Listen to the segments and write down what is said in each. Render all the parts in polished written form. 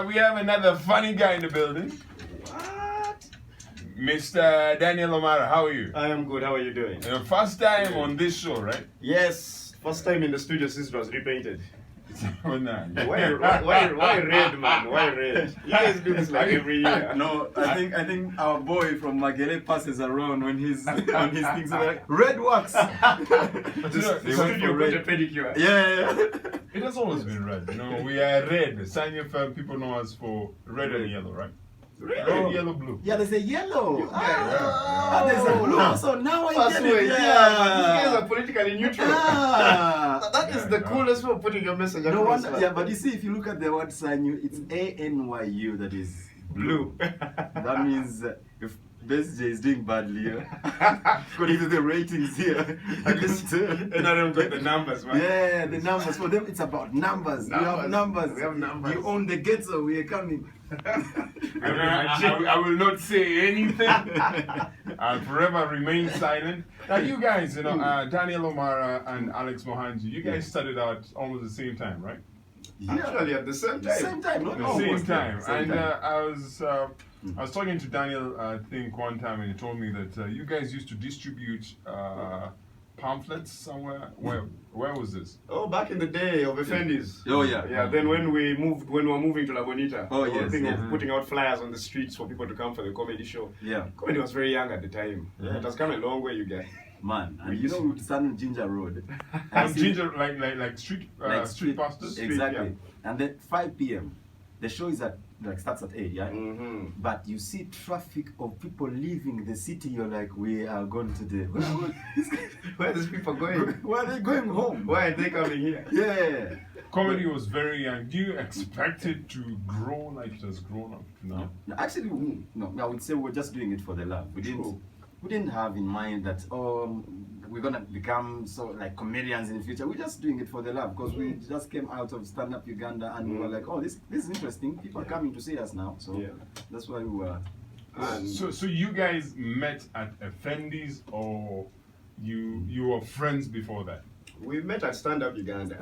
we have another funny guy in the building. What? Mr. Daniel O'Mara, how are you? I am good. How are you doing? First time on this show, right? Yes. First time in the studio since it was repainted. Oh, no. Why red, man? Why red? You guys do this like every year. No, I think our boy from Magere passes around when he's on his things like red wax. The studio got a pedicure. Yeah. It has always been red. We are red. Sanya firm people know us for red and yellow, right? Red, yellow, blue. Yeah, there's a yellow. Yeah. There's a blue. So now I get it. You guys are politically neutral. That is the Yeah. coolest way of putting your message No across. wonder, yeah, but you see, if you look at the word Sanyu, it's ANYU that is blue. That means if Best J is doing badly, according to the ratings here, at least. And I don't get the numbers, man. Yeah, the numbers. For them, it's about numbers. We have numbers. We have numbers. You own the ghetto, we are coming. I will not say anything. I'll forever remain silent. Now, you guys, Daniel O'Mara and Alex Muhangi, you guys started out almost the same time, right? Actually, at the same time. Same time, not The almost. same time. Same And time. I was talking to Daniel, I think, one time, and he told me that you guys used to distribute pamphlets somewhere. Where was this? Oh, back in the day of Effendis. Oh, yeah. Yeah, then when we were moving to La Bonita, Oh, the whole yes, thing yeah. of putting out flyers on the streets for people to come for the comedy show. Yeah. Comedy was very young at the time. Yeah. It has come a long way, you guys. Man, and you know, we stand on Ginger Road. On Ginger, like street, street pastors? Exactly. And then 5 p.m. The show is starts at 8, yeah? Mm-hmm. But you see traffic of people leaving the city, you're like, we are going to the... Where are these people going? Where are they going home? Why are they coming here? Yeah. Comedy was very young. Do you expect it to grow like it has grown up now? No, actually, no. I would say we're just doing it for the love. We didn't have in mind that we're gonna become like comedians in the future. We're just doing it for the love because we just came out of Stand Up Uganda and we were like, oh, this is interesting. People are coming to see us now, so that's why we were. So you guys met at Effendis, or you were friends before that? We met at Stand Up Uganda.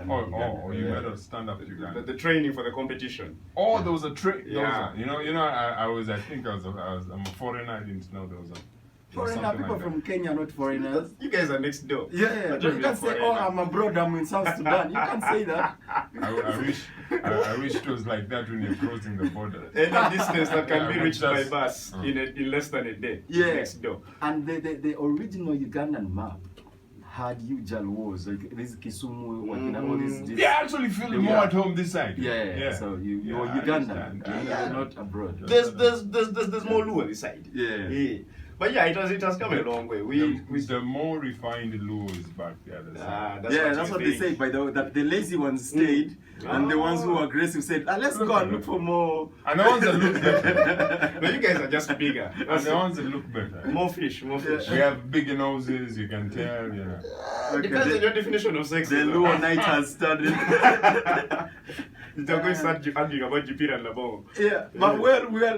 You met at Stand Up Uganda. The training for the competition. Oh, there was a trick. Yeah. I'm a foreigner. I didn't know there was a. Foreigner, people from Kenya, not foreigners. You guys are next door. Yeah. But You you're can't say, oh, I'm abroad, I'm in South Sudan. You can't say that. I wish it was like that when you're crossing the border. Any distance that can be reached by just- bus in less than a day. Yeah. Next door. And the original Ugandan map had huge wars, like this Kisumu, all these. Yeah, I actually feel more at home this side. Yeah. So you're I Ugandan. understand. You're not abroad. There's more Luo this side. Yeah. But yeah, it has come a long way. The more refined Luo is back there. That's what they say. By the way, that the lazy ones stayed, and the ones who were aggressive said, let's go and look for more. And the ones that look better. No, you guys are just bigger. And the ones that look better. More fish. We have bigger noses, you can tell, Depends on your definition of sex. The Luo night has started. They're going to start arguing about Jipira and Labong. Yeah, but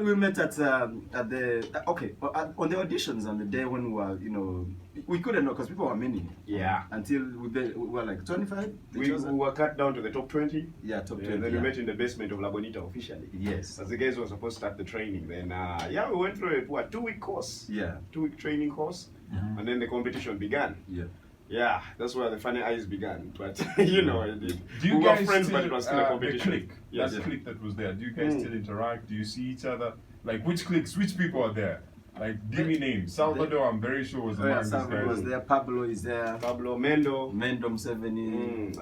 we met at the on the auditions on the day when we were, we couldn't know because people were many. Yeah. Until we were like 25. We were cut down to the top 20. Yeah, top 20. Then we met in the basement of La Bonita officially. Yes. As the guys were supposed to start the training. Then we went through a 2-week course. Yeah. 2-week training course. And then the competition began. Yeah. Yeah, that's where the funny eyes began. But we Do you were guys friends, still, but it was still a the competition. clique, Yes. that clique that was there, do you guys still interact? Do you see each other? Like, which cliques, which people are there? Like, give me names. Salvador, I'm very sure was among these Salvador was guys. there. Pablo is there. Pablo, Mendo. Mendom 70.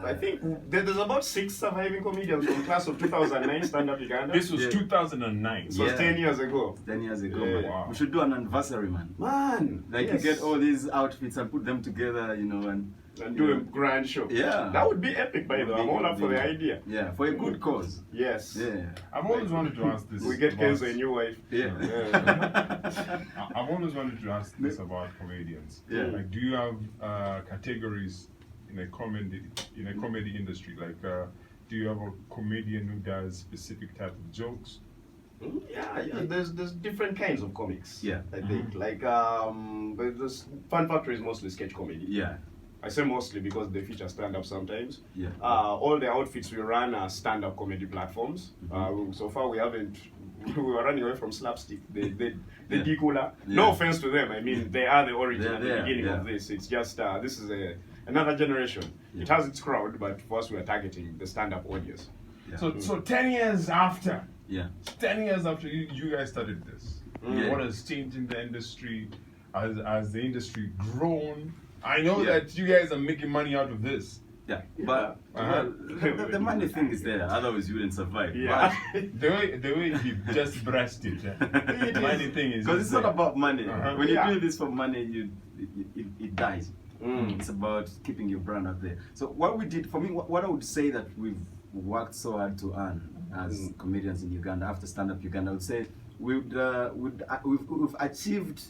I think there's about 6 surviving comedians from class of 2009 Stand Up Uganda. This was 2009. So 10 years ago. 10 years ago. Yeah. Man. Wow. We should do an anniversary, man. Like yes. you get all these outfits and put them together, and do a grand show. Yeah. That would be epic, by the way. I'm all up for the idea. Yeah, for a good cause. Yes. Yeah. I've always wanted to ask this. We get about- Kenzo a new wife. Yeah. I've always wanted to ask this about comedians. Yeah. Like, do you have categories in a comedy industry? Like, do you have a comedian who does specific type of jokes? Yeah. There's different kinds of comics. Yeah. I think but this Fun Factory is mostly sketch comedy. Yeah. I say mostly because they feature stand-up sometimes. Yeah. All the outfits we run are stand-up comedy platforms. So far we haven't, we were running away from slapstick, the D-cooler. No offense to them, I mean, they are the origin at the beginning of this. It's just, this is another generation. It has its crowd, but for us we are targeting the stand-up audience. So 10 years after, 10 years after you guys started this, what has changed in the industry? Has the industry grown? I know that you guys are making money out of this. Yeah, but the money thing is there, otherwise you wouldn't survive. Yeah. But the way he just brushed it, the money thing is because it's not about money. When you do this for money, it dies. It's about keeping your brand out there. So what we did, for me, what I would say that we've worked so hard to earn as comedians in Uganda after stand-up Uganda, I would say we've achieved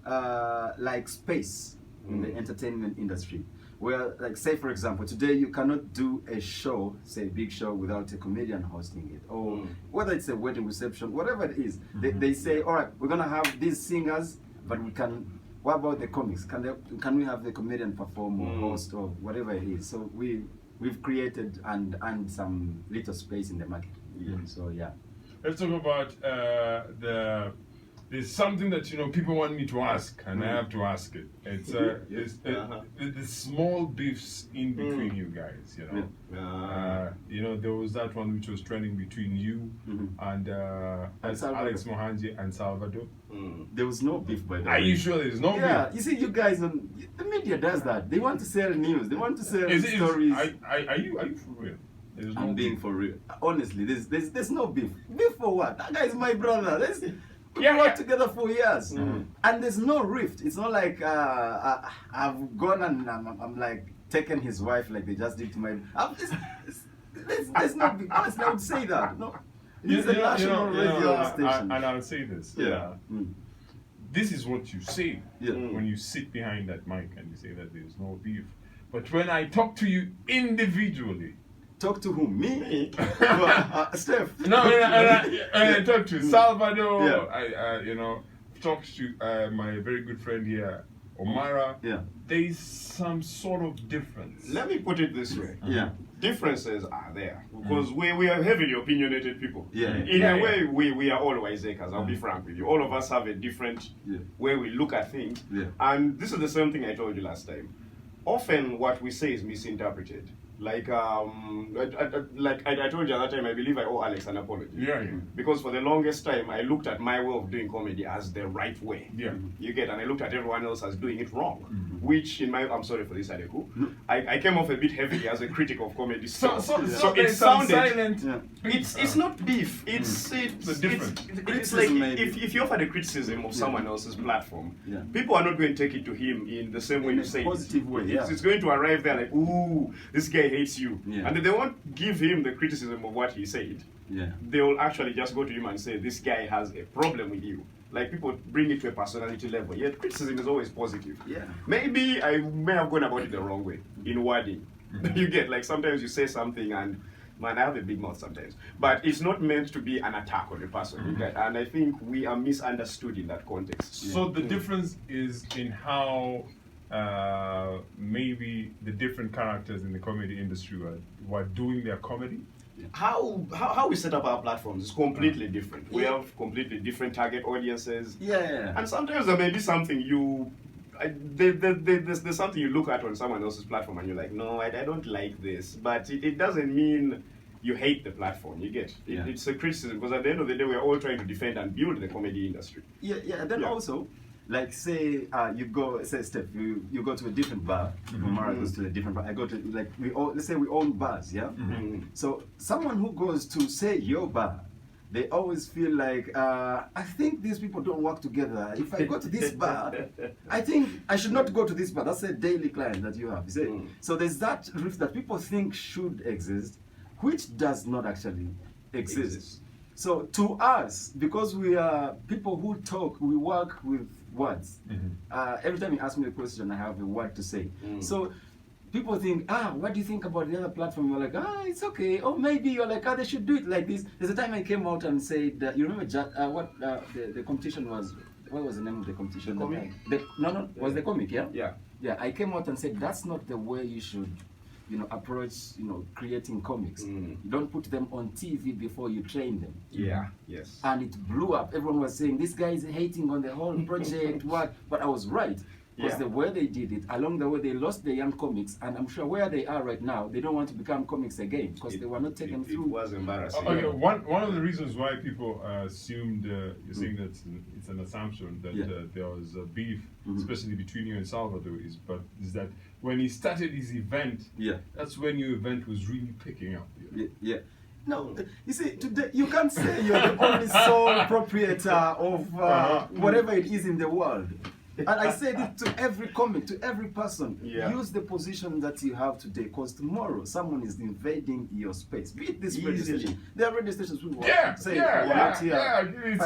like space in the entertainment industry. Where, like, say for example, today you cannot do a show, say a big show, without a comedian hosting it, or whether it's a wedding reception, whatever it is. They say, all right, we're gonna have these singers, but we can. What about the comics? Can we have the comedian perform or host or whatever it is? So we've created and some little space in the market. So yeah. Let's talk about there's something that people want me to ask, and I have to ask it. It's the small beefs in between you guys. There was that one which was trending between you and Alex Muhangi and Salvador. There was no beef, by the way. Are you sure there's no beef? Yeah, you see, you guys, the media does that. They want to sell news. They want to sell stories. Are you for real? I'm being for real. Honestly, there's no beef. Beef for what? That guy is my brother. We worked together for years, and there's no rift. It's not like I've gone and I'm like taken his wife like they just did to my. There's no big. Honestly, I would say that. No, it's a national radio station. And I'll say this. This is what you say when you sit behind that mic and you say that there's no beef. But when I talk to you individually. Talk to whom? Me? Steph. No, I talk to Salvador. I talked to my very good friend here, Omara. There's some sort of difference. Let me put it this way. Differences are there because we are heavily opinionated people. In a way, we are all wiseacres. I'll be frank with you. All of us have a different way we look at things. And this is the same thing I told you last time. Often what we say is misinterpreted. Like I told you at that time, I believe I owe Alex an apology. Because for the longest time, I looked at my way of doing comedy as the right way. You get, and I looked at everyone else as doing it wrong. Which, I'm sorry for this, Adeku. I came off a bit heavily as a critic of comedy. So it sounded silent. It's not beef. It's different. It's like if you offer the criticism of someone else's platform, people are not going to take it to him in the same way you say it. Positive way. It's going to arrive there like, ooh, this guy hates you, and they won't give him the criticism of what he said. They will actually just go to him and say, this guy has a problem with you. Like, people bring it to a personality level. Yet criticism is always positive. Maybe I may have gone about it the wrong way in wording. You get, like, sometimes you say something and man, I have a big mouth sometimes, but it's not meant to be an attack on a person. You get, and I think we are misunderstood in that context. So the difference is in how maybe the different characters in the comedy industry were doing their comedy. How we set up our platforms is completely different. We have completely different target audiences. And sometimes there may be something there's something you look at on someone else's platform and you're like, no, I don't like this. But it doesn't mean you hate the platform. You get it's a criticism, because at the end of the day, we're all trying to defend and build the comedy industry. Then also, like, say you go, say Steph, you go to a different bar. Mara goes to a different bar. I go to, like, let's say we own bars, So someone who goes to, say, your bar, they always feel like, I think these people don't work together. If I go to this bar, I think I should not go to this bar. That's a daily client that you have. You see? So there's that rift that people think should exist, which does not actually exist. So to us, because we are people who talk, we work with words. Every time you ask me a question, I have a word to say. So people think, what do you think about the other platform? You're like, it's okay. Or maybe you're like, they should do it like this. There's a time I came out and said, you remember what the competition was? What was the name of the competition? The comic? Was the comic, Yeah. Yeah, I came out and said that's not the way you should, approach, creating comics. You don't put them on TV before you train them. Yeah, yes. And it blew up. Everyone was saying, this guy is hating on the whole project, what? But I was right. Because the way they did it, along the way they lost the young comics, and I'm sure where they are right now, they don't want to become comics again, because they were not taken through. It was embarrassing. Okay, one of the reasons why people assumed, you're saying that it's an assumption that there was a beef, especially between you and Salvador, is that when he started his event, that's when your event was really picking up. Yeah. No, you see, today you can't say you're the only sole proprietor of whatever it is in the world. And I said it to every comic, to every person. Use the position that you have today, because tomorrow someone is invading your space. Be it this radio station. There are radio stations who will say,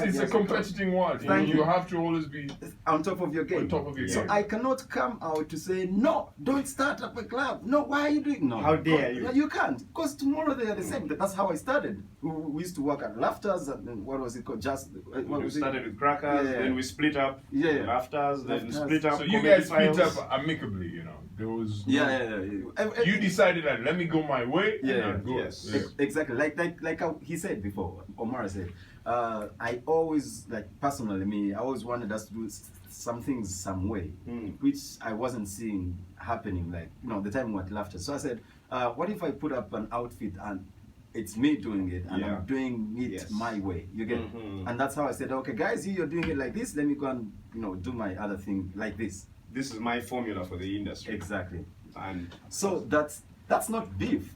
it's a competing world. You have to always be on top of your game. So I cannot come out to say, no, don't start up a club. No, why are you doing no? How dare you? You can't, because tomorrow they are the same. That's how I started. We used to work at Laughters, and what was it called? We started with Crackers, then we split up. Laughters. Then split up. So you guys split up amicably, There was you decided that let me go my way. Exactly. Like how he said before, Omar said, I always personally, I always wanted us to do some things some way, which I wasn't seeing happening. The time we had laughter. So I said, what if I put up an outfit and it's me doing it, and I'm doing it my way. You get, and that's how I said, okay, guys, you're doing it like this. Let me go and do my other thing like this. This is my formula for the industry. Exactly. And so that's not beef.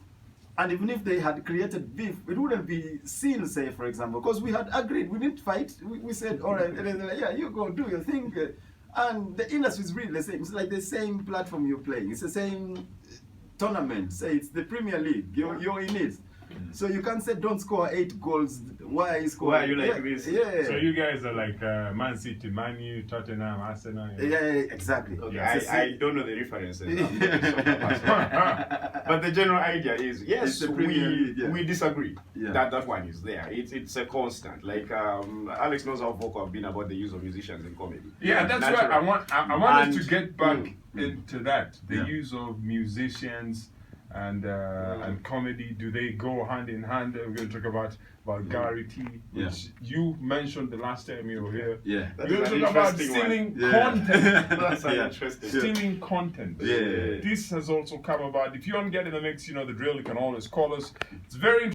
And even if they had created beef, it wouldn't be seen, say, for example, because we had agreed. We didn't fight. We said, all right, you go do your thing. And the industry is really the same. It's like the same platform you're playing. It's the same tournament. Say it's the Premier League. You're in it. So you can't say don't score 8 goals. Why are you scoring? Why are you like this? Yeah. So you guys are like Man City, Man U, Tottenham, Arsenal. Yeah, exactly. Okay, I don't know the references. But the general idea is, yes, we disagree. That one is there. It's a constant. Like Alex knows how vocal I've been about the use of musicians in comedy. Yeah, that's why I wanted to get back into that. The use of musicians and comedy, do they go hand in hand? We're going to talk about vulgarity, which you mentioned the last time you were here. We're going to talk about stealing content. That's interesting. Stealing content. This has also come about. If you want to get in the mix, the drill, you can always call us. It's very